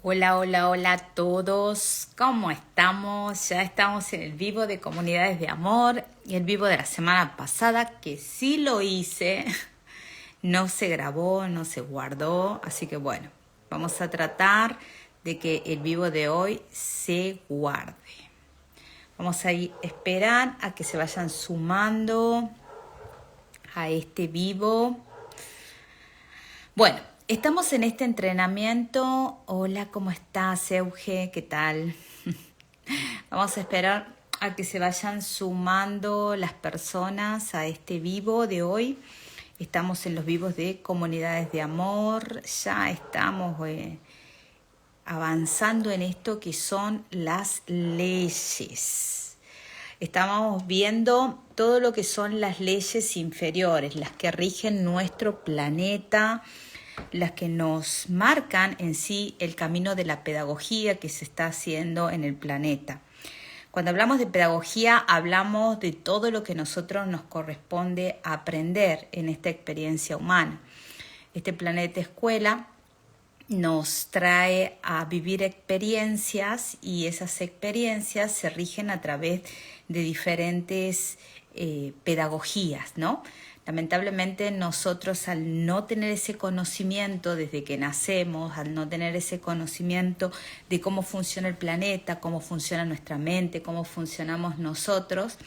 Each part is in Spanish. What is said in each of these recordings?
Hola, hola, hola a todos. ¿Cómo estamos? Ya estamos en el vivo de Comunidades de Amor y el vivo de la semana pasada, que sí lo hice. No se grabó, no se guardó. Así que bueno, vamos a tratar de que el vivo de hoy se guarde. Vamos a esperar a que se vayan sumando a este vivo. Bueno, estamos en este entrenamiento. Hola, ¿cómo estás, Euge? ¿Qué tal? Vamos a esperar a que se vayan sumando las personas a este vivo de hoy. Estamos en los vivos de Comunidades de Amor. Ya estamos avanzando en esto que son las leyes. Estamos viendo todo lo que son las leyes inferiores, las que rigen nuestro planeta, las que nos marcan en sí el camino de la pedagogía que se está haciendo en el planeta. Cuando hablamos de pedagogía, hablamos de todo lo que a nosotros nos corresponde aprender en esta experiencia humana. Este planeta escuela nos trae a vivir experiencias y esas experiencias se rigen a través de diferentes pedagogías, ¿no? Lamentablemente nosotros, al no tener ese conocimiento desde que nacemos, al no tener ese conocimiento de cómo funciona el planeta, cómo funciona nuestra mente, cómo funcionamos nosotros,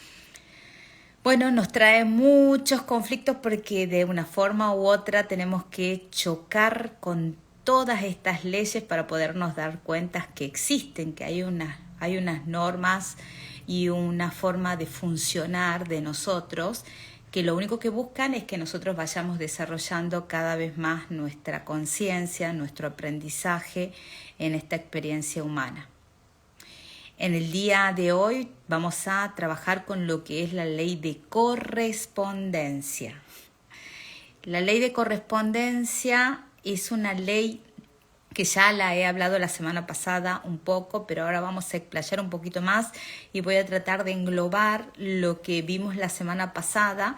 bueno, nos trae muchos conflictos porque de una forma u otra tenemos que chocar con todas estas leyes para podernos dar cuenta que existen, que hay unas normas y una forma de funcionar de nosotros que lo único que buscan es que nosotros vayamos desarrollando cada vez más nuestra conciencia, nuestro aprendizaje en esta experiencia humana. En el día de hoy vamos a trabajar con lo que es la ley de correspondencia. La ley de correspondencia es una ley que ya la he hablado la semana pasada un poco, pero ahora vamos a explayar un poquito más y voy a tratar de englobar lo que vimos la semana pasada,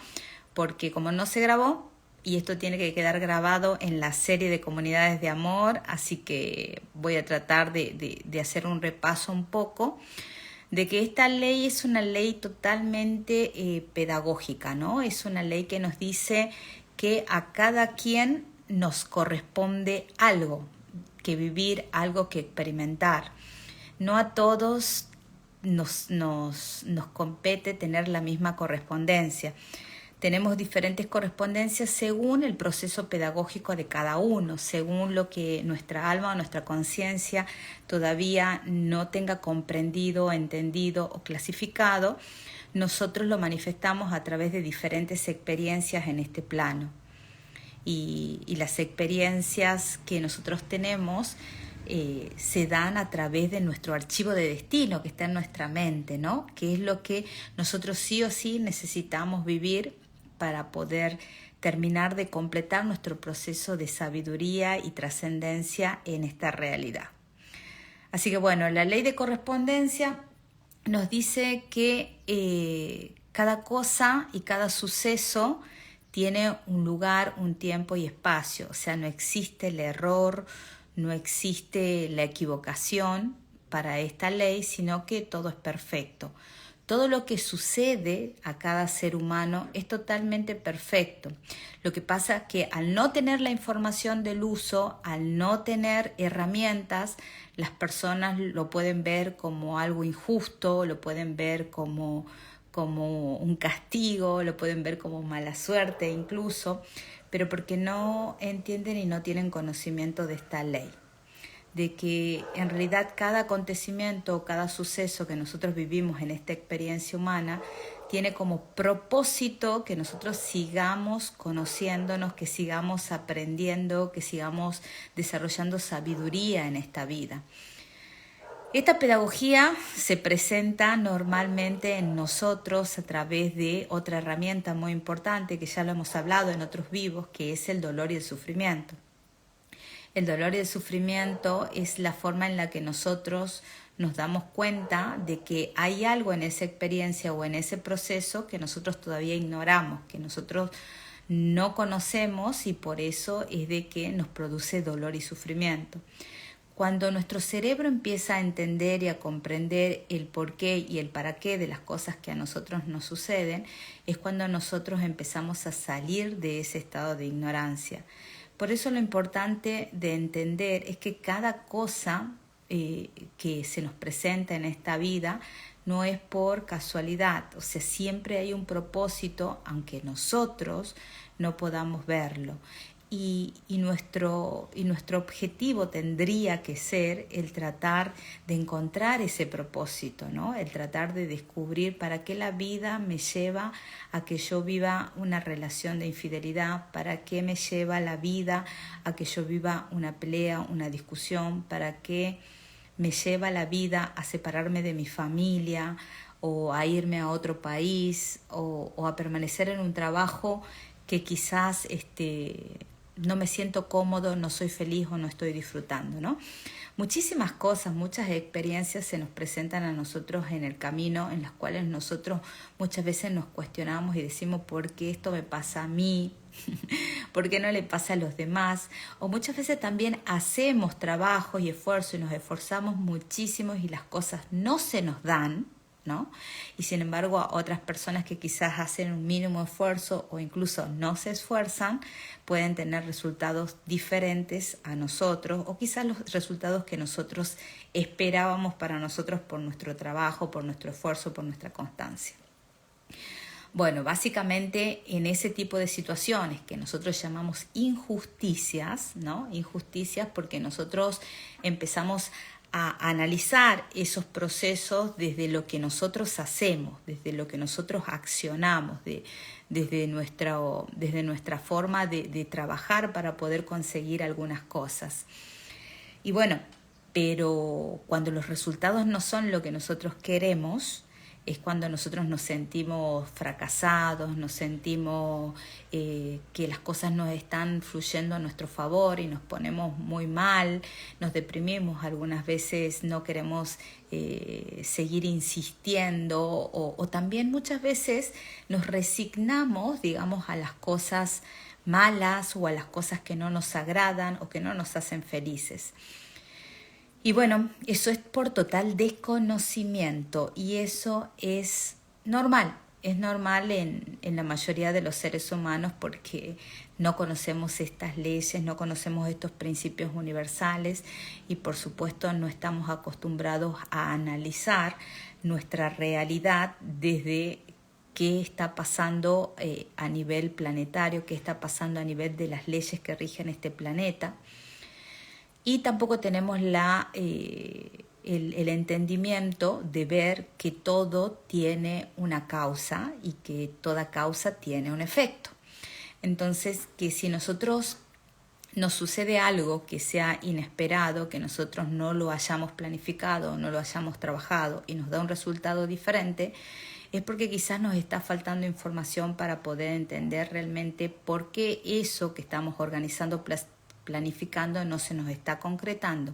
porque como no se grabó, y esto tiene que quedar grabado en la serie de Comunidades de Amor, así que voy a tratar de hacer un repaso un poco, de que esta ley es una ley totalmente pedagógica, ¿no? Es una ley que nos dice que a cada quien nos corresponde algo que vivir, algo que experimentar. No a todos nos compete tener la misma correspondencia. Tenemos diferentes correspondencias según el proceso pedagógico de cada uno, según lo que nuestra alma o nuestra conciencia todavía no tenga comprendido, entendido o clasificado. Nosotros lo manifestamos a través de diferentes experiencias en este plano. Y las experiencias que nosotros tenemos se dan a través de nuestro archivo de destino que está en nuestra mente, ¿no? Que es lo que nosotros sí o sí necesitamos vivir para poder terminar de completar nuestro proceso de sabiduría y trascendencia en esta realidad. Así que bueno, la ley de correspondencia nos dice que cada cosa y cada suceso tiene un lugar, un tiempo y espacio. O sea, no existe el error, no existe la equivocación para esta ley, sino que todo es perfecto. Todo lo que sucede a cada ser humano es totalmente perfecto. Lo que pasa es que al no tener la información del uso, al no tener herramientas, las personas lo pueden ver como algo injusto, lo pueden ver como un castigo, lo pueden ver como mala suerte incluso, pero porque no entienden y no tienen conocimiento de esta ley, de que en realidad cada acontecimiento, cada suceso que nosotros vivimos en esta experiencia humana tiene como propósito que nosotros sigamos conociéndonos, que sigamos aprendiendo, que sigamos desarrollando sabiduría en esta vida. Esta pedagogía se presenta normalmente en nosotros a través de otra herramienta muy importante que ya lo hemos hablado en otros vivos, que es el dolor y el sufrimiento. El dolor y el sufrimiento es la forma en la que nosotros nos damos cuenta de que hay algo en esa experiencia o en ese proceso que nosotros todavía ignoramos, que nosotros no conocemos y por eso es de que nos produce dolor y sufrimiento. Cuando nuestro cerebro empieza a entender y a comprender el porqué y el para qué de las cosas que a nosotros nos suceden, es cuando nosotros empezamos a salir de ese estado de ignorancia. Por eso lo importante de entender es que cada cosa que se nos presenta en esta vida no es por casualidad, o sea, siempre hay un propósito, aunque nosotros no podamos verlo. Y nuestro objetivo tendría que ser el tratar de encontrar ese propósito, ¿no? El tratar de descubrir para qué la vida me lleva a que yo viva una relación de infidelidad, para qué me lleva la vida a que yo viva una pelea, una discusión, para qué me lleva la vida a separarme de mi familia o a irme a otro país o a permanecer en un trabajo que quizás no me siento cómodo, no soy feliz o no estoy disfrutando, ¿no? Muchísimas cosas, muchas experiencias se nos presentan a nosotros en el camino, en las cuales nosotros muchas veces nos cuestionamos y decimos ¿por qué esto me pasa a mí? ¿Por qué no le pasa a los demás? O muchas veces también hacemos trabajos y esfuerzos y nos esforzamos muchísimo y las cosas no se nos dan, ¿no? Y sin embargo a otras personas que quizás hacen un mínimo esfuerzo o incluso no se esfuerzan pueden tener resultados diferentes a nosotros o quizás los resultados que nosotros esperábamos para nosotros por nuestro trabajo, por nuestro esfuerzo, por nuestra constancia. Bueno, básicamente en ese tipo de situaciones que nosotros llamamos injusticias, ¿no? Injusticias porque nosotros empezamos a analizar esos procesos desde lo que nosotros hacemos, desde lo que nosotros accionamos, desde nuestra forma de trabajar para poder conseguir algunas cosas. Y bueno, pero cuando los resultados no son lo que nosotros queremos, es cuando nosotros nos sentimos fracasados, nos sentimos que las cosas no están fluyendo a nuestro favor y nos ponemos muy mal, nos deprimimos, algunas veces no queremos seguir insistiendo o también muchas veces nos resignamos, digamos, a las cosas malas o a las cosas que no nos agradan o que no nos hacen felices. Y bueno, eso es por total desconocimiento y eso es normal en la mayoría de los seres humanos porque no conocemos estas leyes, no conocemos estos principios universales y por supuesto no estamos acostumbrados a analizar nuestra realidad desde qué está pasando a nivel planetario, qué está pasando a nivel de las leyes que rigen este planeta. Y tampoco tenemos el entendimiento de ver que todo tiene una causa y que toda causa tiene un efecto. Entonces, que si nosotros nos sucede algo que sea inesperado, que nosotros no lo hayamos planificado, no lo hayamos trabajado y nos da un resultado diferente, es porque quizás nos está faltando información para poder entender realmente por qué eso que estamos organizando, planificando no se nos está concretando.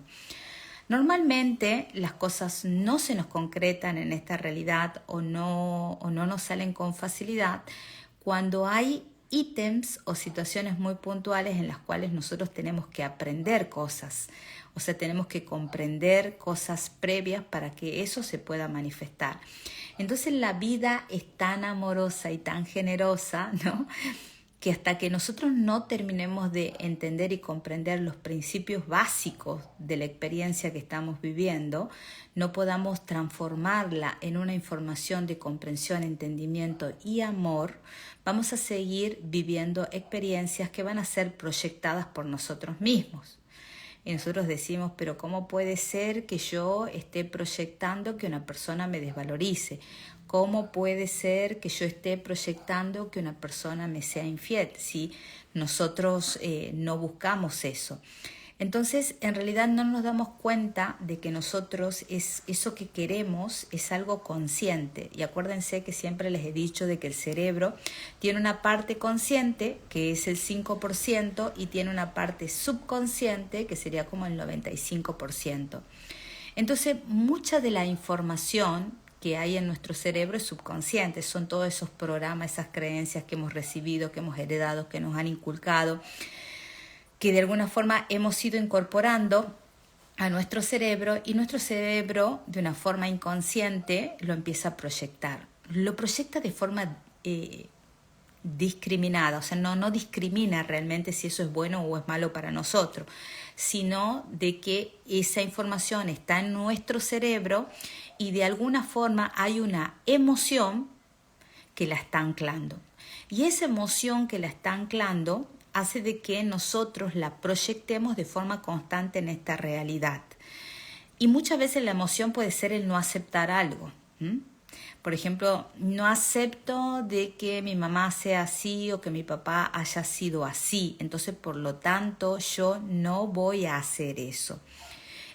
Normalmente las cosas no se nos concretan en esta realidad o no nos salen con facilidad cuando hay ítems o situaciones muy puntuales en las cuales nosotros tenemos que aprender cosas, o sea, tenemos que comprender cosas previas para que eso se pueda manifestar. Entonces la vida es tan amorosa y tan generosa, ¿no?, que hasta que nosotros no terminemos de entender y comprender los principios básicos de la experiencia que estamos viviendo, no podamos transformarla en una información de comprensión, entendimiento y amor, vamos a seguir viviendo experiencias que van a ser proyectadas por nosotros mismos. Y nosotros decimos, pero ¿cómo puede ser que yo esté proyectando que una persona me desvalorice? ¿Cómo puede ser que yo esté proyectando que una persona me sea infiel si nosotros no buscamos eso? Entonces, en realidad no nos damos cuenta de que nosotros eso que queremos es algo consciente. Y acuérdense que siempre les he dicho de que el cerebro tiene una parte consciente, que es el 5%, y tiene una parte subconsciente, que sería como el 95%. Entonces, mucha de la información que hay en nuestro cerebro es subconsciente, son todos esos programas, esas creencias que hemos recibido, que hemos heredado, que nos han inculcado, que de alguna forma hemos ido incorporando a nuestro cerebro y nuestro cerebro de una forma inconsciente lo empieza a proyectar. Lo proyecta de forma discriminada, o sea, no discrimina realmente si eso es bueno o es malo para nosotros, sino de que esa información está en nuestro cerebro y de alguna forma hay una emoción que la está anclando. Y esa emoción que la está anclando hace de que nosotros la proyectemos de forma constante en esta realidad. Y muchas veces la emoción puede ser el no aceptar algo. Por ejemplo, no acepto de que mi mamá sea así o que mi papá haya sido así. Entonces, por lo tanto, yo no voy a hacer eso.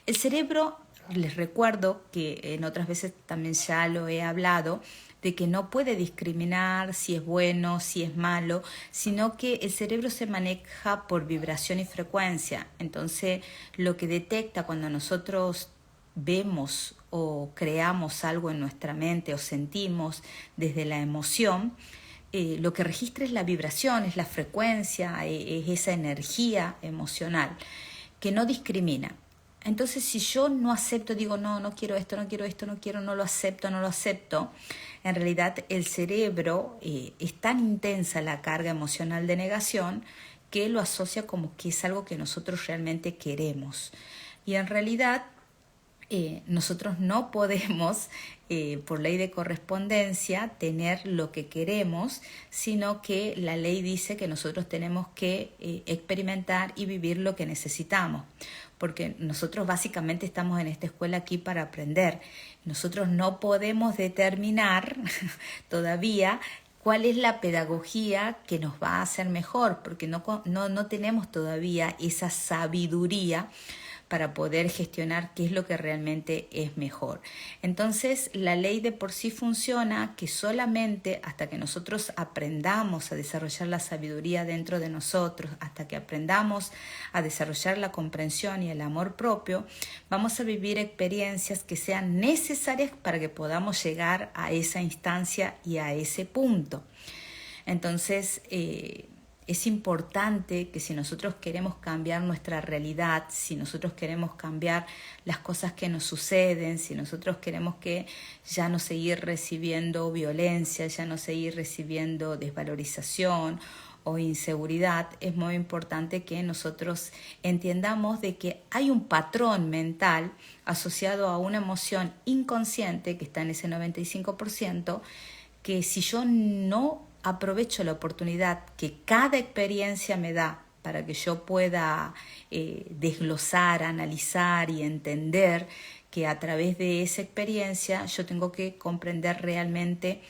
El cerebro, les recuerdo que en otras veces también ya lo he hablado, de que no puede discriminar si es bueno, si es malo, sino que el cerebro se maneja por vibración y frecuencia. Entonces, lo que detecta cuando nosotros vemos o creamos algo en nuestra mente o sentimos desde la emoción, lo que registra es la vibración, es la frecuencia, es esa energía emocional que no discrimina. Entonces, si yo no acepto, digo, no quiero esto, no quiero esto, no lo acepto, en realidad el cerebro es tan intensa la carga emocional de negación que lo asocia como que es algo que nosotros realmente queremos. Y en realidad nosotros no podemos, por ley de correspondencia, tener lo que queremos, sino que la ley dice que nosotros tenemos que experimentar y vivir lo que necesitamos, porque nosotros básicamente estamos en esta escuela aquí para aprender. Nosotros no podemos determinar todavía cuál es la pedagogía que nos va a hacer mejor, porque no tenemos todavía esa sabiduría para poder gestionar qué es lo que realmente es mejor. Entonces, la ley de por sí funciona que solamente hasta que nosotros aprendamos a desarrollar la sabiduría dentro de nosotros, hasta que aprendamos a desarrollar la comprensión y el amor propio, vamos a vivir experiencias que sean necesarias para que podamos llegar a esa instancia y a ese punto. Entonces, es importante que si nosotros queremos cambiar nuestra realidad, si nosotros queremos cambiar las cosas que nos suceden, si nosotros queremos que ya no seguir recibiendo violencia, ya no seguir recibiendo desvalorización o inseguridad, es muy importante que nosotros entendamos de que hay un patrón mental asociado a una emoción inconsciente que está en ese 95%, que si yo no aprovecho la oportunidad que cada experiencia me da para que yo pueda desglosar, analizar y entender que a través de esa experiencia yo tengo que comprender realmente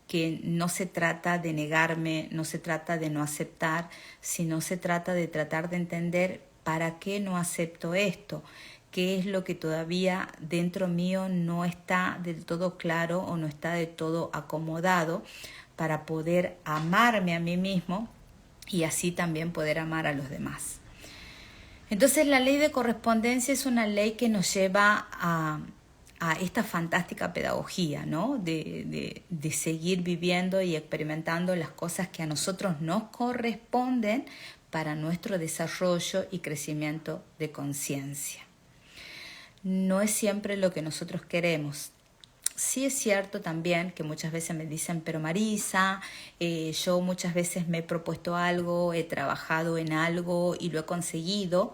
que no se trata de negarme, no se trata de no aceptar, sino se trata de tratar de entender para qué no acepto esto, qué es lo que todavía dentro mío no está del todo claro o no está del todo acomodado para poder amarme a mí mismo y así también poder amar a los demás. Entonces la ley de correspondencia es una ley que nos lleva a esta fantástica pedagogía, ¿no? de seguir viviendo y experimentando las cosas que a nosotros nos corresponden para nuestro desarrollo y crecimiento de conciencia. No es siempre lo que nosotros queremos. Sí es cierto también que muchas veces me dicen, pero Marisa, yo muchas veces me he propuesto algo, he trabajado en algo y lo he conseguido.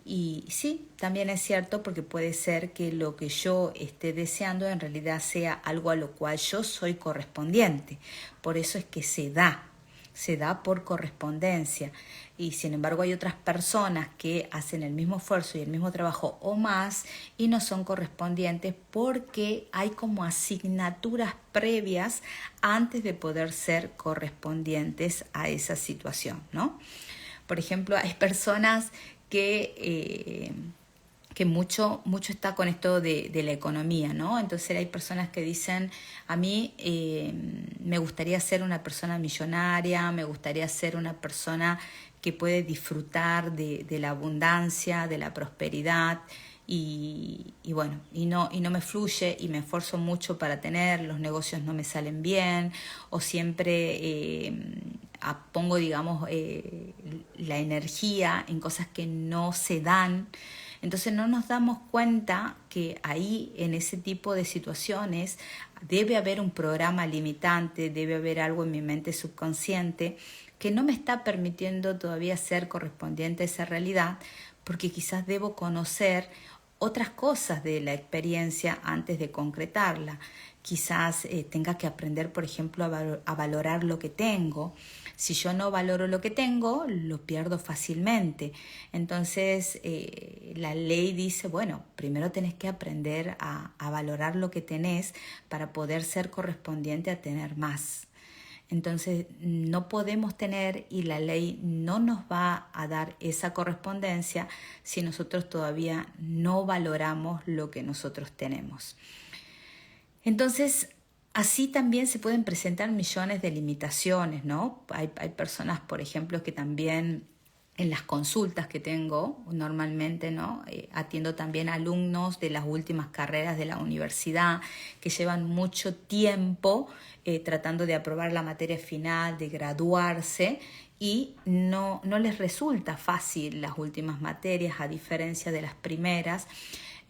Y sí, también es cierto porque puede ser que lo que yo esté deseando en realidad sea algo a lo cual yo soy correspondiente. Por eso es que se da por correspondencia. Y sin embargo hay otras personas que hacen el mismo esfuerzo y el mismo trabajo o más y no son correspondientes porque hay como asignaturas previas antes de poder ser correspondientes a esa situación, ¿no? Por ejemplo, hay personas que mucho está con esto de la economía, ¿no? Entonces hay personas que dicen, a mí me gustaría ser una persona millonaria, me gustaría ser una persona que puede disfrutar de la abundancia, de la prosperidad y bueno, y no me fluye y me esfuerzo mucho para tener, los negocios no me salen bien o siempre pongo, digamos, la energía en cosas que no se dan. Entonces no nos damos cuenta que ahí en ese tipo de situaciones debe haber un programa limitante, debe haber algo en mi mente subconsciente que no me está permitiendo todavía ser correspondiente a esa realidad, porque quizás debo conocer otras cosas de la experiencia antes de concretarla. Quizás tenga que aprender, por ejemplo, a valorar lo que tengo. Si yo no valoro lo que tengo, lo pierdo fácilmente. Entonces, la ley dice, bueno, primero tenés que aprender a valorar lo que tenés para poder ser correspondiente a tener más. Entonces no podemos tener y la ley no nos va a dar esa correspondencia si nosotros todavía no valoramos lo que nosotros tenemos. Entonces, así también se pueden presentar millones de limitaciones, ¿no? Hay personas, por ejemplo, que también en las consultas que tengo normalmente, ¿no? Atiendo también alumnos de las últimas carreras de la universidad que llevan mucho tiempo tratando de aprobar la materia final, de graduarse, y no les resulta fácil las últimas materias a diferencia de las primeras.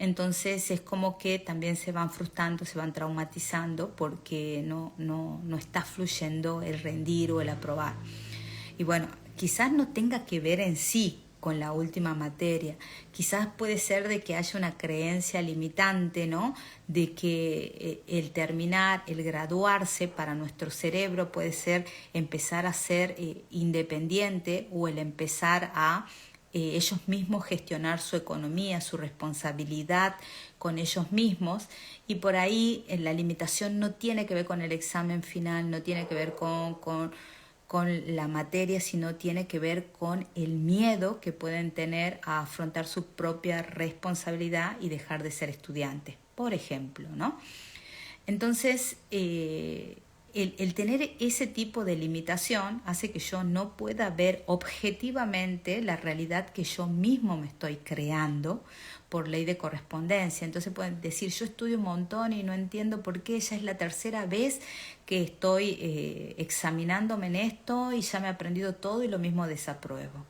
Entonces es como que también se van frustrando, se van traumatizando porque no está fluyendo el rendir o el aprobar. Y bueno, quizás no tenga que ver en sí con la última materia. Quizás puede ser de que haya una creencia limitante, ¿no? De que el terminar, el graduarse para nuestro cerebro puede ser empezar a ser independiente, o el empezar a ellos mismos gestionar su economía, su responsabilidad con ellos mismos. Y por ahí la limitación no tiene que ver con el examen final, no tiene que ver con la materia, sino tiene que ver con el miedo que pueden tener a afrontar su propia responsabilidad y dejar de ser estudiantes, por ejemplo, ¿no? Entonces, el tener ese tipo de limitación hace que yo no pueda ver objetivamente la realidad que yo mismo me estoy creando por ley de correspondencia. Entonces pueden decir, yo estudio un montón y no entiendo por qué, ya es la tercera vez que estoy examinándome en esto y ya me he aprendido todo y lo mismo desapruebo,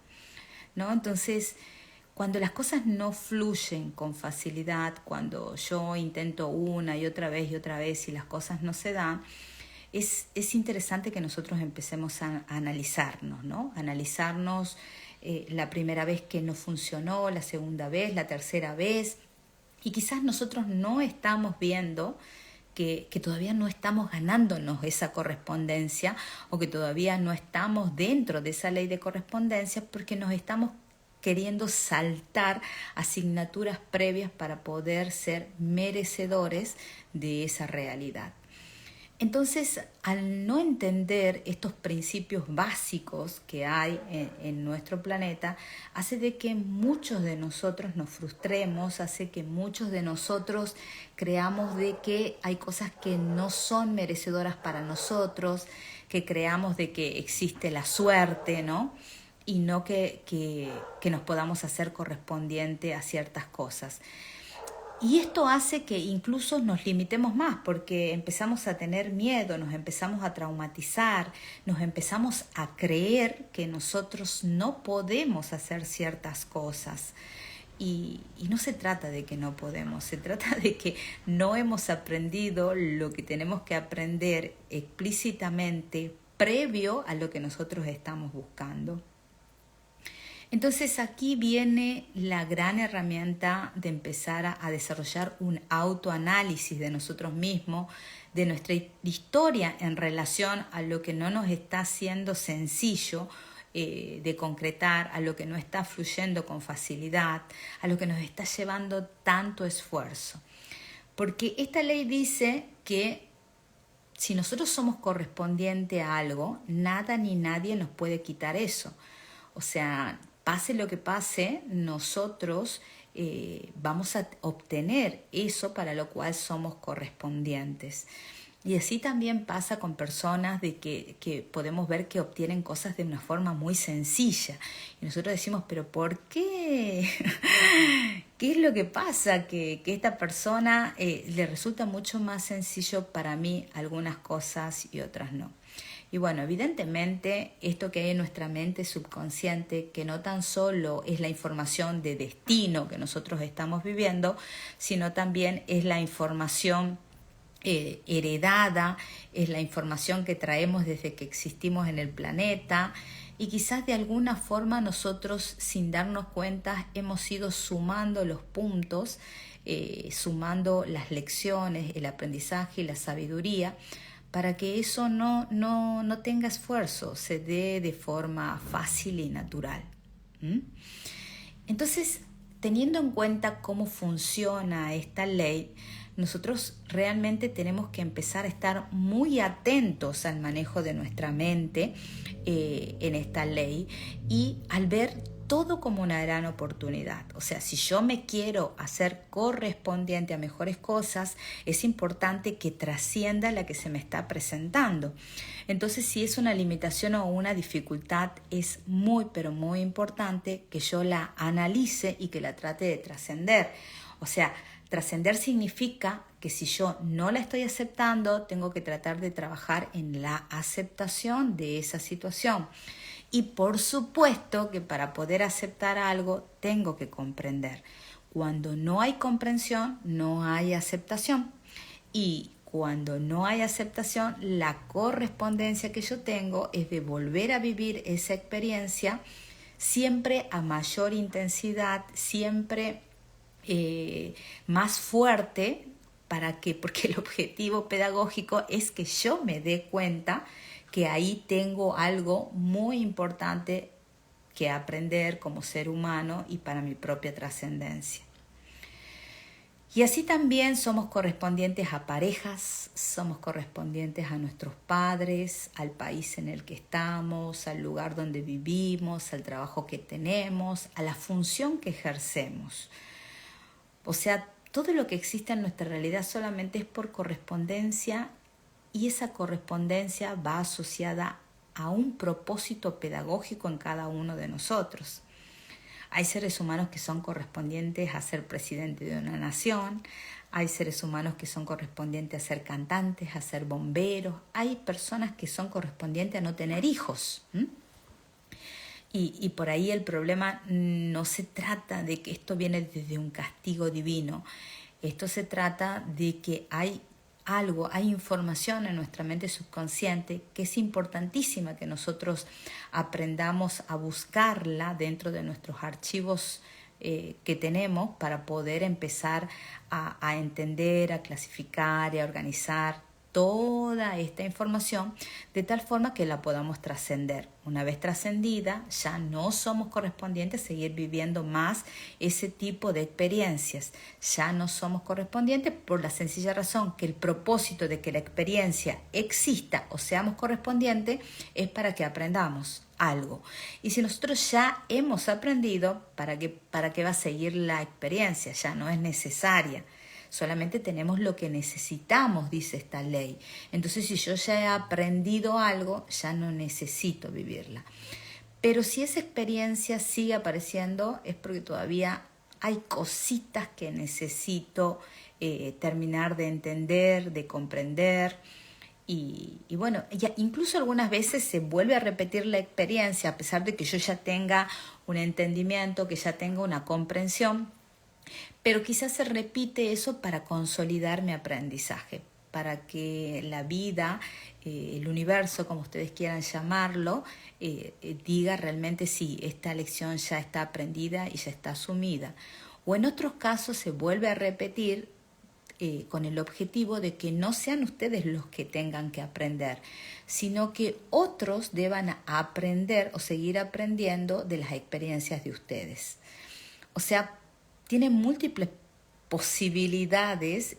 ¿no? Entonces, cuando las cosas no fluyen con facilidad, cuando yo intento una y otra vez y las cosas no se dan, es interesante que nosotros empecemos a analizarnos, ¿no? Analizarnos la primera vez que no funcionó, la segunda vez, la tercera vez. Y quizás nosotros no estamos viendo que todavía no estamos ganándonos esa correspondencia, o que todavía no estamos dentro de esa ley de correspondencia, porque nos estamos queriendo saltar asignaturas previas para poder ser merecedores de esa realidad. Entonces, al no entender estos principios básicos que hay en nuestro planeta, hace de que muchos de nosotros nos frustremos, hace que muchos de nosotros creamos de que hay cosas que no son merecedoras para nosotros, que creamos de que existe la suerte, ¿no? Y no que nos podamos hacer correspondiente a ciertas cosas. Y esto hace que incluso nos limitemos más, porque empezamos a tener miedo, nos empezamos a traumatizar, nos empezamos a creer que nosotros no podemos hacer ciertas cosas. Y no se trata de que no podemos, se trata de que no hemos aprendido lo que tenemos que aprender explícitamente previo a lo que nosotros estamos buscando. Entonces aquí viene la gran herramienta de empezar a desarrollar un autoanálisis de nosotros mismos, de nuestra historia en relación a lo que no nos está haciendo sencillo de concretar, a lo que no está fluyendo con facilidad, a lo que nos está llevando tanto esfuerzo. Porque esta ley dice que si nosotros somos correspondientes a algo, nada ni nadie nos puede quitar eso. O sea, pase lo que pase, nosotros vamos a obtener eso para lo cual somos correspondientes. Y así también pasa con personas de que podemos ver que obtienen cosas de una forma muy sencilla. Y nosotros decimos, ¿pero por qué? ¿Qué es lo que pasa? Que esta persona le resulta mucho más sencillo para mí algunas cosas y otras no. Y bueno, evidentemente esto que hay en nuestra mente subconsciente, que no tan solo es la información de destino que nosotros estamos viviendo, sino también es la información heredada, es la información que traemos desde que existimos en el planeta, y quizás de alguna forma nosotros, sin darnos cuenta, hemos ido sumando los puntos, sumando las lecciones, el aprendizaje y la sabiduría, para que eso no tenga esfuerzo, se dé de forma fácil y natural. ¿Mm? Entonces, teniendo en cuenta cómo funciona esta ley, nosotros realmente tenemos que empezar a estar muy atentos al manejo de nuestra mente en esta ley, y al ver todo como una gran oportunidad. O sea, si yo me quiero hacer correspondiente a mejores cosas, es importante que trascienda la que se me está presentando. Entonces, si es una limitación o una dificultad, es muy, pero muy importante que yo la analice y que la trate de trascender. O sea, trascender significa que si yo no la estoy aceptando, tengo que tratar de trabajar en la aceptación de esa situación. Y por supuesto que para poder aceptar algo, tengo que comprender. Cuando no hay comprensión, no hay aceptación. Y cuando no hay aceptación, la correspondencia que yo tengo es de volver a vivir esa experiencia siempre a mayor intensidad, siempre más fuerte, porque el objetivo pedagógico es que yo me dé cuenta que ahí tengo algo muy importante que aprender como ser humano y para mi propia trascendencia. Y así también somos correspondientes a parejas, somos correspondientes a nuestros padres, al país en el que estamos, al lugar donde vivimos, al trabajo que tenemos, a la función que ejercemos. O sea, todo lo que existe en nuestra realidad solamente es por correspondencia, y esa correspondencia va asociada a un propósito pedagógico en cada uno de nosotros. Hay seres humanos que son correspondientes a ser presidente de una nación, hay seres humanos que son correspondientes a ser cantantes, a ser bomberos, hay personas que son correspondientes a no tener hijos. Y por ahí el problema no se trata de que esto viene desde un castigo divino, esto se trata de que hay información en nuestra mente subconsciente que es importantísima que nosotros aprendamos a buscarla dentro de nuestros archivos que tenemos para poder empezar a entender, a clasificar y a organizar toda esta información de tal forma que la podamos trascender. Una vez trascendida, ya no somos correspondientes a seguir viviendo más ese tipo de experiencias. Ya no somos correspondientes por la sencilla razón que el propósito de que la experiencia exista o seamos correspondientes es para que aprendamos algo. Y si nosotros ya hemos aprendido, ¿para qué va a seguir la experiencia? Ya no es necesaria. Solamente tenemos lo que necesitamos, dice esta ley. Entonces, si yo ya he aprendido algo, ya no necesito vivirla. Pero si esa experiencia sigue apareciendo, es porque todavía hay cositas que necesito terminar de entender, de comprender. Y bueno, ya incluso algunas veces se vuelve a repetir la experiencia, a pesar de que yo ya tenga un entendimiento, que ya tenga una comprensión. Pero quizás se repite eso para consolidar mi aprendizaje, para que la vida, el universo, como ustedes quieran llamarlo, diga realmente sí, esta lección ya está aprendida y ya está asumida. O en otros casos se vuelve a repetir con el objetivo de que no sean ustedes los que tengan que aprender, sino que otros deban aprender o seguir aprendiendo de las experiencias de ustedes. O sea, tiene múltiples posibilidades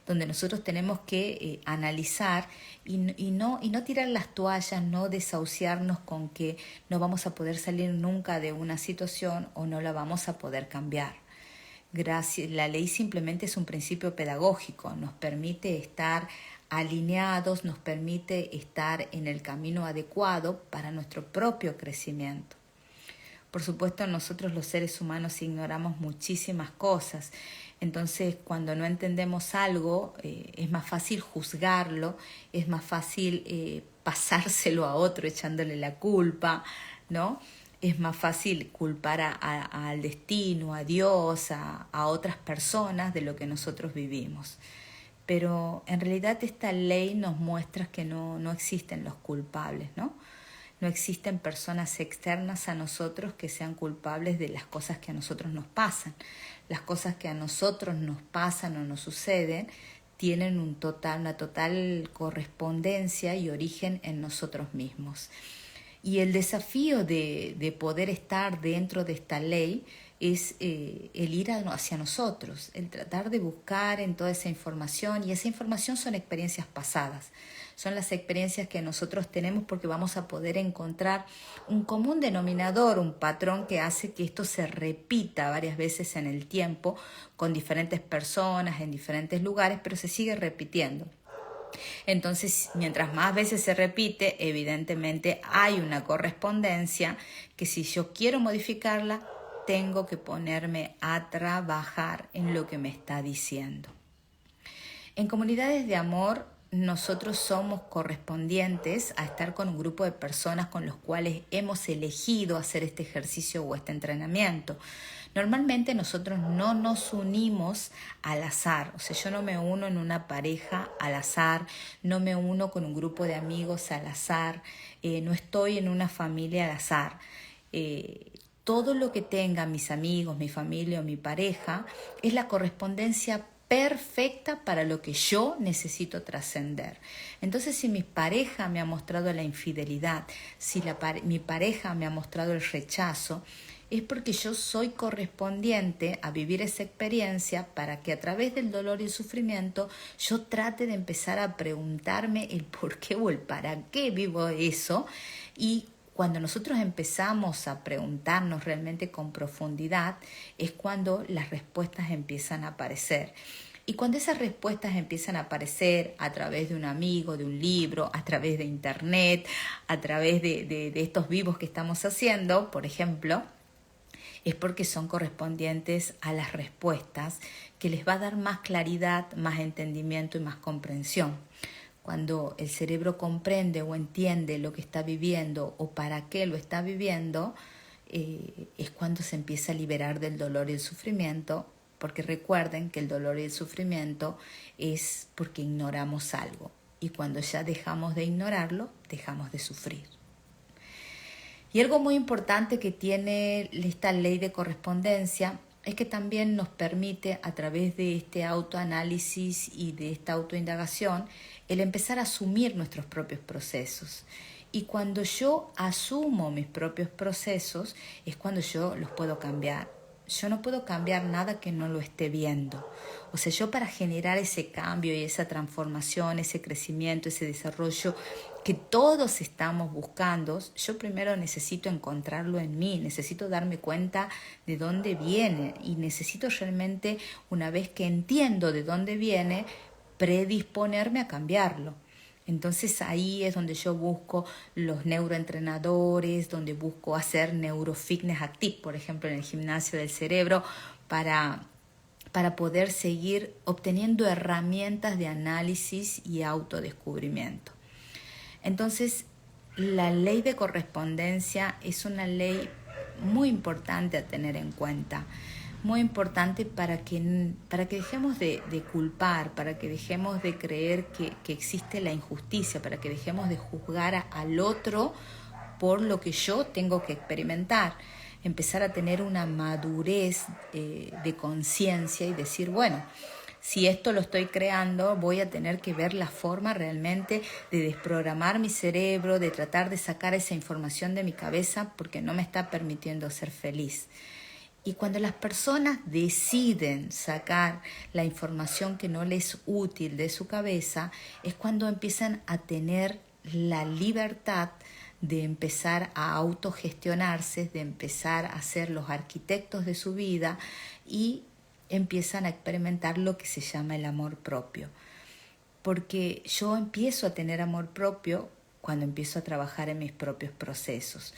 donde nosotros tenemos que analizar y no tirar las toallas, no desahuciarnos con que no vamos a poder salir nunca de una situación o no la vamos a poder cambiar. La ley simplemente es un principio pedagógico, nos permite estar alineados, nos permite estar en el camino adecuado para nuestro propio crecimiento. Por supuesto, nosotros los seres humanos ignoramos muchísimas cosas. Entonces, cuando no entendemos algo, es más fácil juzgarlo, es más fácil pasárselo a otro echándole la culpa, ¿no? Es más fácil culpar al destino, a Dios, a otras personas de lo que nosotros vivimos. Pero en realidad esta ley nos muestra que no existen los culpables, ¿no? No existen personas externas a nosotros que sean culpables de las cosas que a nosotros nos pasan. Las cosas que a nosotros nos pasan o nos suceden tienen una total correspondencia y origen en nosotros mismos. Y el desafío de poder estar dentro de esta ley es el ir hacia nosotros, el tratar de buscar en toda esa información, y esa información son experiencias pasadas, son las experiencias que nosotros tenemos, porque vamos a poder encontrar un común denominador, un patrón que hace que esto se repita varias veces en el tiempo, con diferentes personas, en diferentes lugares, pero se sigue repitiendo. Entonces, mientras más veces se repite, evidentemente hay una correspondencia que si yo quiero modificarla, tengo que ponerme a trabajar en lo que me está diciendo. En comunidades de amor, nosotros somos correspondientes a estar con un grupo de personas con los cuales hemos elegido hacer este ejercicio o este entrenamiento. Normalmente nosotros no nos unimos al azar, o sea, yo no me uno en una pareja al azar, no me uno con un grupo de amigos al azar, no estoy en una familia al azar. Todo lo que tenga mis amigos, mi familia o mi pareja es la correspondencia perfecta para lo que yo necesito trascender. Entonces, si mi pareja me ha mostrado la infidelidad, si mi pareja me ha mostrado el rechazo, es porque yo soy correspondiente a vivir esa experiencia para que a través del dolor y el sufrimiento yo trate de empezar a preguntarme el por qué o el para qué vivo eso. Y cuando nosotros empezamos a preguntarnos realmente con profundidad, es cuando las respuestas empiezan a aparecer. Y cuando esas respuestas empiezan a aparecer a través de un amigo, de un libro, a través de internet, a través de estos vivos que estamos haciendo, por ejemplo, es porque son correspondientes a las respuestas que les va a dar más claridad, más entendimiento y más comprensión. Cuando el cerebro comprende o entiende lo que está viviendo o para qué lo está viviendo, es cuando se empieza a liberar del dolor y el sufrimiento, porque recuerden que el dolor y el sufrimiento es porque ignoramos algo, y cuando ya dejamos de ignorarlo, dejamos de sufrir. Y algo muy importante que tiene esta ley de correspondencia es que también nos permite, a través de este autoanálisis y de esta autoindagación, el empezar a asumir nuestros propios procesos. Y cuando yo asumo mis propios procesos, es cuando yo los puedo cambiar. Yo no puedo cambiar nada que no lo esté viendo. O sea, yo para generar ese cambio y esa transformación, ese crecimiento, ese desarrollo que todos estamos buscando, yo primero necesito encontrarlo en mí, necesito darme cuenta de dónde viene, y necesito realmente, una vez que entiendo de dónde viene, predisponerme a cambiarlo. Entonces ahí es donde yo busco los neuroentrenadores, donde busco hacer neurofitness active, por ejemplo, en el gimnasio del cerebro, para poder seguir obteniendo herramientas de análisis y autodescubrimiento. Entonces, la ley de correspondencia es una ley muy importante a tener en cuenta, muy importante para que dejemos de culpar, para que dejemos de creer que existe la injusticia, para que dejemos de juzgar al otro por lo que yo tengo que experimentar. Empezar a tener una madurez de conciencia y decir, bueno, si esto lo estoy creando, voy a tener que ver la forma realmente de desprogramar mi cerebro, de tratar de sacar esa información de mi cabeza porque no me está permitiendo ser feliz. Y cuando las personas deciden sacar la información que no les es útil de su cabeza, es cuando empiezan a tener la libertad de empezar a autogestionarse, de empezar a ser los arquitectos de su vida, y empiezan a experimentar lo que se llama el amor propio. Porque yo empiezo a tener amor propio cuando empiezo a trabajar en mis propios procesos.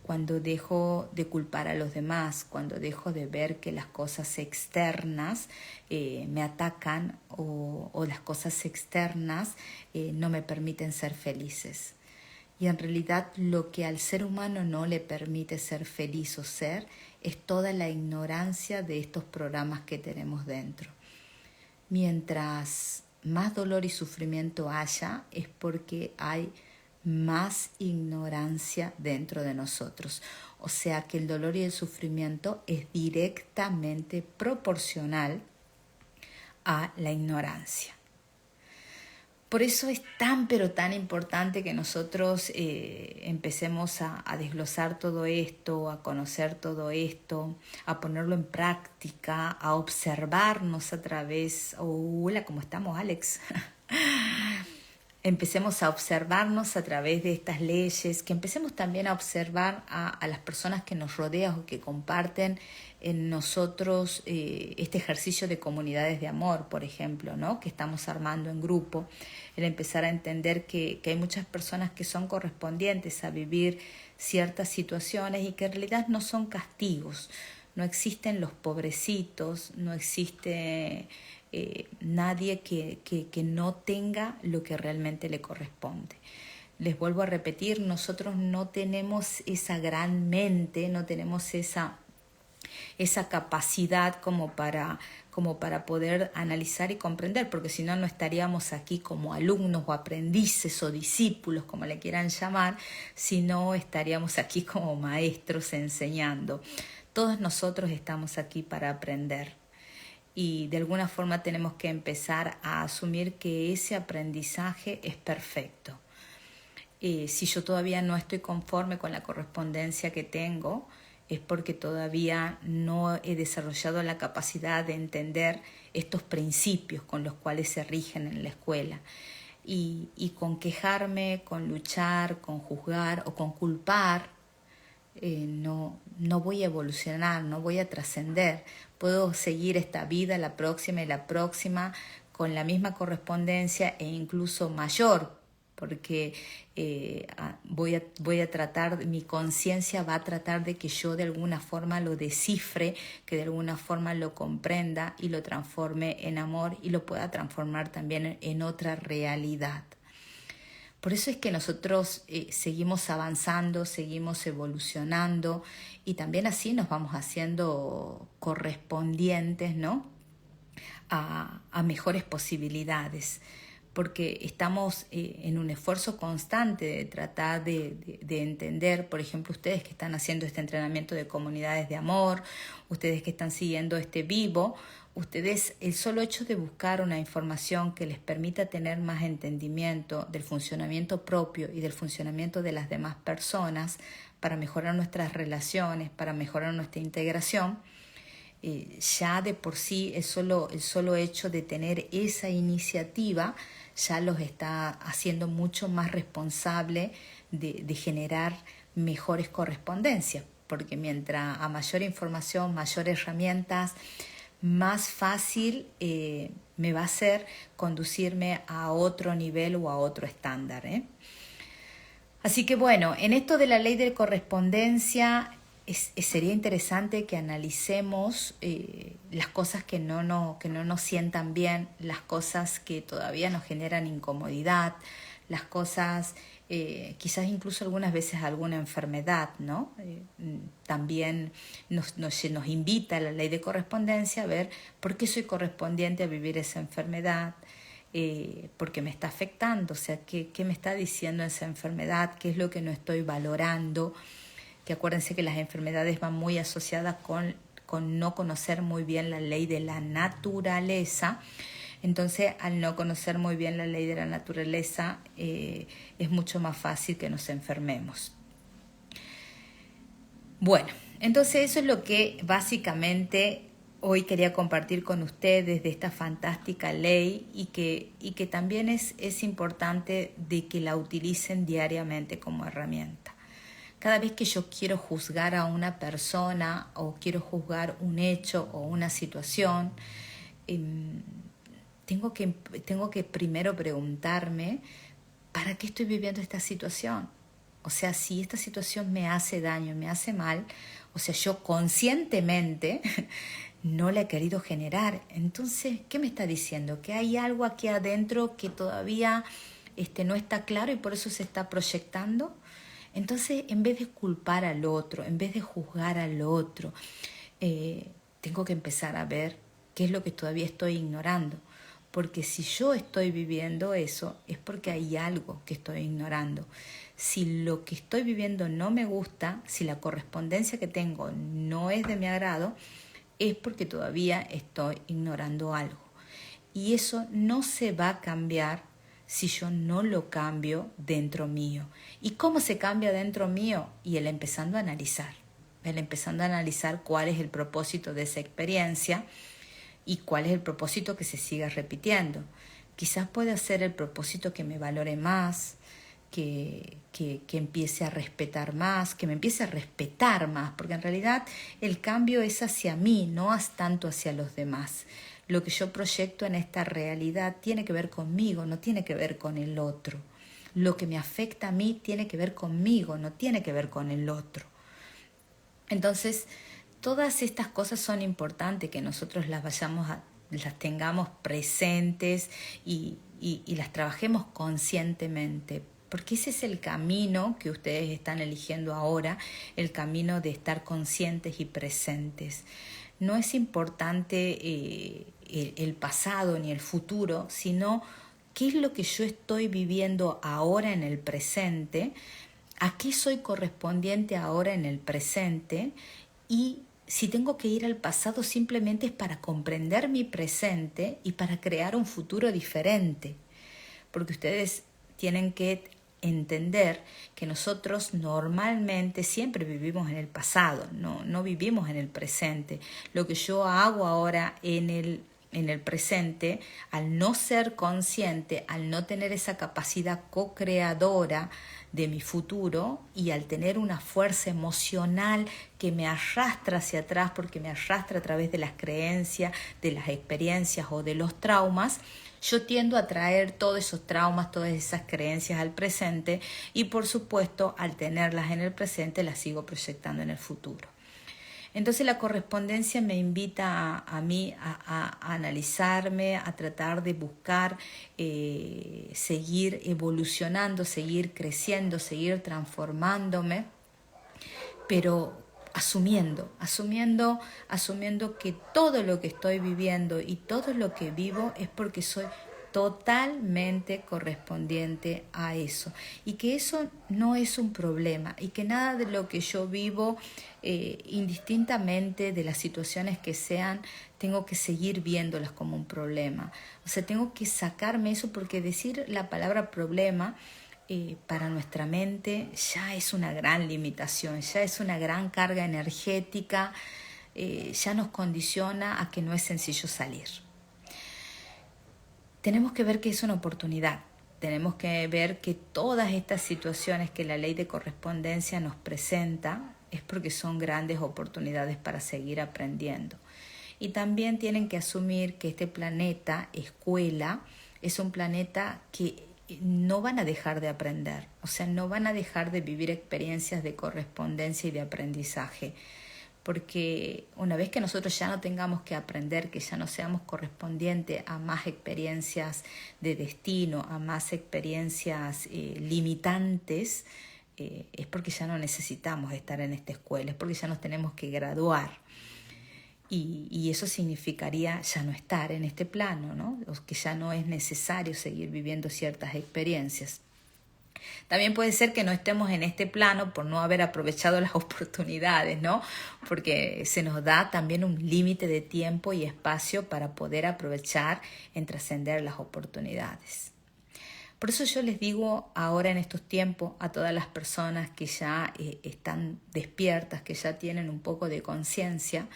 cuando dejo de culpar a los demás, cuando dejo de ver que las cosas externas me atacan o las cosas externas no me permiten ser felices. Y en realidad lo que al ser humano no le permite ser feliz o ser es toda la ignorancia de estos programas que tenemos dentro. Mientras más dolor y sufrimiento haya, es porque hay más ignorancia dentro de nosotros. O sea que el dolor y el sufrimiento es directamente proporcional a la ignorancia. Por eso es tan pero tan importante que nosotros empecemos a desglosar todo esto, a conocer todo esto, a ponerlo en práctica, a observarnos a través... hola, ¿cómo estamos, Alex? Empecemos a observarnos a través de estas leyes, que empecemos también a observar a las personas que nos rodean o que comparten en nosotros este ejercicio de comunidades de amor, por ejemplo, ¿no? Que estamos armando en grupo, el empezar a entender que hay muchas personas que son correspondientes a vivir ciertas situaciones y que en realidad no son castigos, no existen los pobrecitos, no existe... nadie que no tenga lo que realmente le corresponde. Les vuelvo a repetir, nosotros no tenemos esa gran mente, no tenemos esa capacidad como para poder analizar y comprender, porque si no, no estaríamos aquí como alumnos o aprendices o discípulos, como le quieran llamar, sino estaríamos aquí como maestros enseñando. Todos nosotros estamos aquí para aprender. Y de alguna forma tenemos que empezar a asumir que ese aprendizaje es perfecto. Si yo todavía no estoy conforme con la correspondencia que tengo, es porque todavía no he desarrollado la capacidad de entender estos principios con los cuales se rigen en la escuela. Y con quejarme, con luchar, con juzgar o con culpar, no voy a evolucionar, no voy a trascender. Puedo seguir esta vida, la próxima y la próxima, con la misma correspondencia e incluso mayor, porque voy a tratar, mi conciencia va a tratar de que yo de alguna forma lo descifre, que de alguna forma lo comprenda y lo transforme en amor y lo pueda transformar también en otra realidad. Por eso es que nosotros seguimos avanzando, seguimos evolucionando y también así nos vamos haciendo correspondientes, ¿no? a mejores posibilidades, porque estamos en un esfuerzo constante de tratar de entender, por ejemplo, ustedes que están haciendo este entrenamiento de comunidades de amor, ustedes que están siguiendo este vivo, ustedes, el solo hecho de buscar una información que les permita tener más entendimiento del funcionamiento propio y del funcionamiento de las demás personas para mejorar nuestras relaciones, para mejorar nuestra integración, ya de por sí el solo hecho de tener esa iniciativa ya los está haciendo mucho más responsable de generar mejores correspondencias, porque mientras a mayor información, mayor herramientas, más fácil me va a ser conducirme a otro nivel o a otro estándar, Así que bueno, en esto de la ley de correspondencia sería interesante que analicemos las cosas que no nos sientan bien, las cosas que todavía nos generan incomodidad, las cosas, quizás incluso algunas veces alguna enfermedad, ¿no? También nos invita la ley de correspondencia a ver por qué soy correspondiente a vivir esa enfermedad, porque me está afectando, o sea, ¿qué me está diciendo esa enfermedad? ¿Qué es lo que no estoy valorando? Que acuérdense que las enfermedades van muy asociadas con no conocer muy bien la ley de la naturaleza. Entonces, al no conocer muy bien la ley de la naturaleza, es mucho más fácil que nos enfermemos. Bueno, entonces eso es lo que básicamente hoy quería compartir con ustedes de esta fantástica ley y que también es importante de que la utilicen diariamente como herramienta. Cada vez que yo quiero juzgar a una persona o quiero juzgar un hecho o una situación, tengo que primero preguntarme, ¿para qué estoy viviendo esta situación? O sea, si esta situación me hace daño, me hace mal, o sea, yo conscientemente no la he querido generar. Entonces, ¿qué me está diciendo? Que hay algo aquí adentro que todavía no está claro y por eso se está proyectando. Entonces, en vez de culpar al otro, en vez de juzgar al otro, tengo que empezar a ver qué es lo que todavía estoy ignorando. Porque si yo estoy viviendo eso, es porque hay algo que estoy ignorando. Si lo que estoy viviendo no me gusta, si la correspondencia que tengo no es de mi agrado, es porque todavía estoy ignorando algo. Y eso no se va a cambiar si yo no lo cambio dentro mío. ¿Y cómo se cambia dentro mío? Y el empezando a analizar. El empezando a analizar cuál es el propósito de esa experiencia y cuál es el propósito que se siga repitiendo. Quizás pueda ser el propósito que me valore más, que empiece a respetar más, que me empiece a respetar más, porque en realidad el cambio es hacia mí, no es tanto hacia los demás. Lo que yo proyecto en esta realidad tiene que ver conmigo, no tiene que ver con el otro. Lo que me afecta a mí tiene que ver conmigo, no tiene que ver con el otro. Entonces, todas estas cosas son importantes que nosotros las tengamos presentes y las trabajemos conscientemente, porque ese es el camino que ustedes están eligiendo ahora, el camino de estar conscientes y presentes. No es importante el pasado ni el futuro, sino qué es lo que yo estoy viviendo ahora en el presente, a qué soy correspondiente ahora en el presente, y si tengo que ir al pasado simplemente es para comprender mi presente y para crear un futuro diferente. Porque ustedes tienen que entender que nosotros normalmente siempre vivimos en el pasado, no vivimos en el presente. Lo que yo hago ahora en el presente, al no ser consciente, al no tener esa capacidad co-creadora de mi futuro y al tener una fuerza emocional que me arrastra hacia atrás porque me arrastra a través de las creencias, de las experiencias o de los traumas, yo tiendo a traer todos esos traumas, todas esas creencias al presente y por supuesto al tenerlas en el presente las sigo proyectando en el futuro. Entonces la correspondencia me invita a mí a analizarme, a tratar de buscar seguir evolucionando, seguir creciendo, seguir transformándome, pero asumiendo que todo lo que estoy viviendo y todo lo que vivo es porque soy totalmente correspondiente a eso y que eso no es un problema y que nada de lo que yo vivo, indistintamente de las situaciones que sean, tengo que seguir viéndolas como un problema. O sea, tengo que sacarme eso, porque decir la palabra problema para nuestra mente ya es una gran limitación, ya es una gran carga energética, ya nos condiciona a que no es sencillo salir. Tenemos que ver que es una oportunidad, tenemos que ver que todas estas situaciones que la ley de correspondencia nos presenta es porque son grandes oportunidades para seguir aprendiendo. Y también tienen que asumir que este planeta, escuela, es un planeta que no van a dejar de aprender, o sea, no van a dejar de vivir experiencias de correspondencia y de aprendizaje, porque una vez que nosotros ya no tengamos que aprender, que ya no seamos correspondientes a más experiencias de destino, a más experiencias limitantes, es porque ya no necesitamos estar en esta escuela, es porque ya nos tenemos que graduar. Y eso significaría ya no estar en este plano, ¿no? O que ya no es necesario seguir viviendo ciertas experiencias. También puede ser que no estemos en este plano por no haber aprovechado las oportunidades, ¿no? Porque se nos da también un límite de tiempo y espacio para poder aprovechar en trascender las oportunidades. Por eso yo les digo ahora en estos tiempos a todas las personas que ya están despiertas, que ya tienen un poco de conciencia,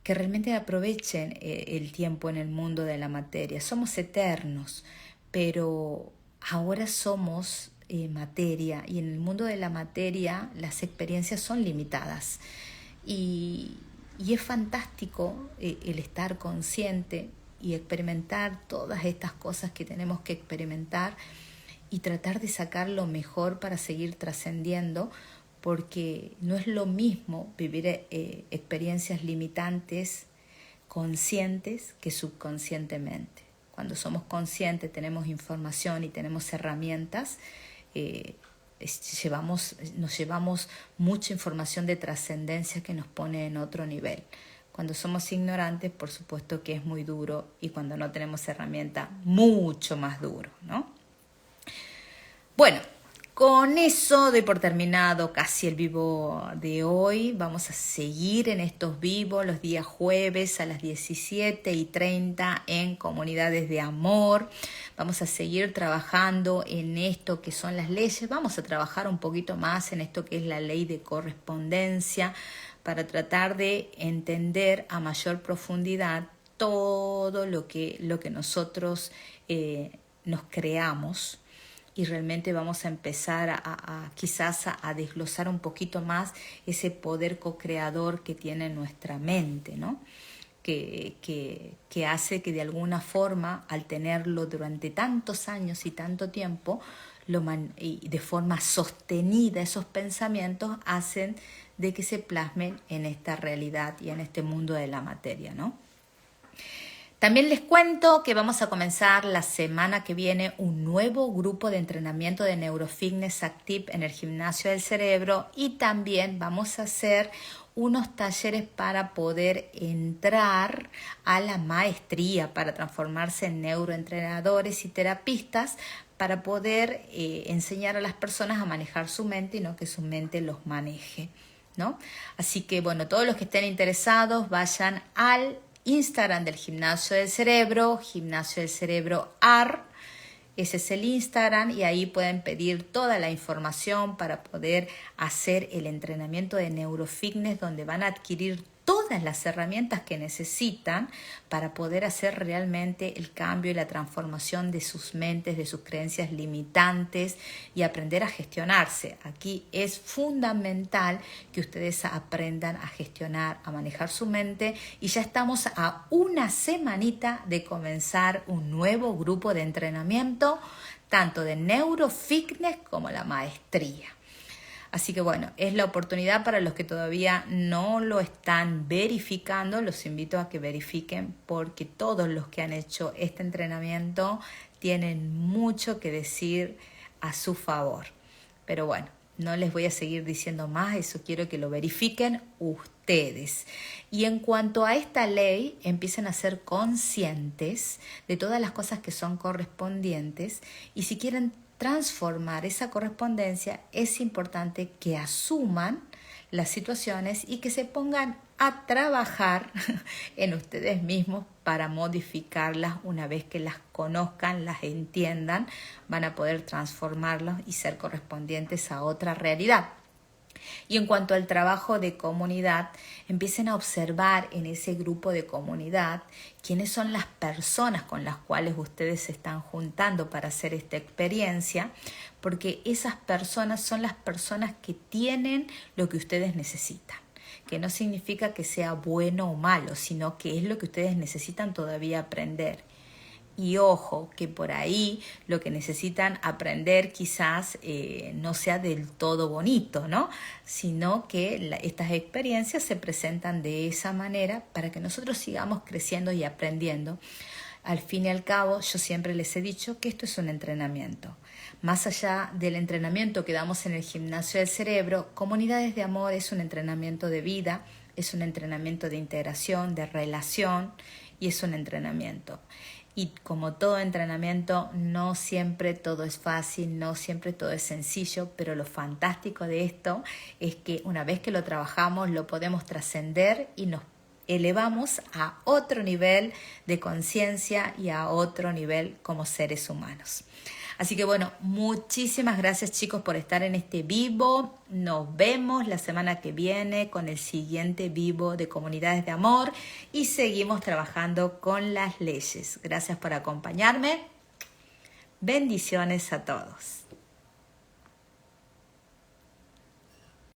que realmente aprovechen el tiempo en el mundo de la materia. Somos eternos, pero ahora somos materia, y en el mundo de la materia las experiencias son limitadas. Y es fantástico el estar consciente y experimentar todas estas cosas que tenemos que experimentar y tratar de sacar lo mejor para seguir trascendiendo, porque no es lo mismo vivir experiencias limitantes conscientes que subconscientemente. Cuando somos conscientes, tenemos información y tenemos herramientas, nos llevamos mucha información de trascendencia que nos pone en otro nivel. Cuando somos ignorantes, por supuesto que es muy duro, y cuando no tenemos herramienta, mucho más duro, ¿no? Bueno, con eso doy por terminado casi el vivo de hoy. Vamos a seguir en estos vivos los días jueves a las 17:30 en Comunidades de Amor. Vamos a seguir trabajando en esto que son las leyes. Vamos a trabajar un poquito más en esto que es la ley de correspondencia, para tratar de entender a mayor profundidad todo lo que nosotros nos creamos. Y realmente vamos a empezar quizás a desglosar un poquito más ese poder co-creador que tiene nuestra mente, ¿no? Que hace que de alguna forma, al tenerlo durante tantos años y tanto tiempo, y de forma sostenida, esos pensamientos hacen de que se plasmen en esta realidad y en este mundo de la materia, ¿no? También les cuento que vamos a comenzar la semana que viene un nuevo grupo de entrenamiento de Neurofitness Active en el Gimnasio del Cerebro, y también vamos a hacer unos talleres para poder entrar a la maestría, para transformarse en neuroentrenadores y terapistas, para poder enseñar a las personas a manejar su mente y no que su mente los maneje, ¿no? Así que bueno, todos los que estén interesados vayan al Instagram del Gimnasio del Cerebro, Gimnasio del Cerebro AR, ese es el Instagram, y ahí pueden pedir toda la información para poder hacer el entrenamiento de Neurofitness, donde van a adquirir todas las herramientas que necesitan para poder hacer realmente el cambio y la transformación de sus mentes, de sus creencias limitantes, y aprender a gestionarse. Aquí es fundamental que ustedes aprendan a gestionar, a manejar su mente, y ya estamos a una semanita de comenzar un nuevo grupo de entrenamiento, tanto de Neurofitness como la maestría. Así que bueno, es la oportunidad para los que todavía no lo están verificando. Los invito a que verifiquen, porque todos los que han hecho este entrenamiento tienen mucho que decir a su favor. Pero bueno, no les voy a seguir diciendo más, eso quiero que lo verifiquen ustedes. Y en cuanto a esta ley, empiecen a ser conscientes de todas las cosas que son correspondientes, y si quieren transformar esa correspondencia, es importante que asuman las situaciones y que se pongan a trabajar en ustedes mismos para modificarlas. Una vez que las conozcan, las entiendan, van a poder transformarlas y ser correspondientes a otra realidad. Y en cuanto al trabajo de comunidad, empiecen a observar en ese grupo de comunidad quiénes son las personas con las cuales ustedes se están juntando para hacer esta experiencia, porque esas personas son las personas que tienen lo que ustedes necesitan, que no significa que sea bueno o malo, sino que es lo que ustedes necesitan todavía aprender. Y ojo, que por ahí lo que necesitan aprender quizás no sea del todo bonito, ¿no? Sino que estas experiencias se presentan de esa manera para que nosotros sigamos creciendo y aprendiendo. Al fin y al cabo, yo siempre les he dicho que esto es un entrenamiento. Más allá del entrenamiento que damos en el Gimnasio del Cerebro, Comunidades de Amor es un entrenamiento de vida, es un entrenamiento de integración, de relación, y es un entrenamiento. Y como todo entrenamiento, no siempre todo es fácil, no siempre todo es sencillo, pero lo fantástico de esto es que una vez que lo trabajamos, lo podemos trascender y nos elevamos a otro nivel de conciencia y a otro nivel como seres humanos. Así que bueno, muchísimas gracias chicos por estar en este vivo. Nos vemos la semana que viene con el siguiente vivo de Comunidades de Amor y seguimos trabajando con las leyes. Gracias por acompañarme. Bendiciones a todos.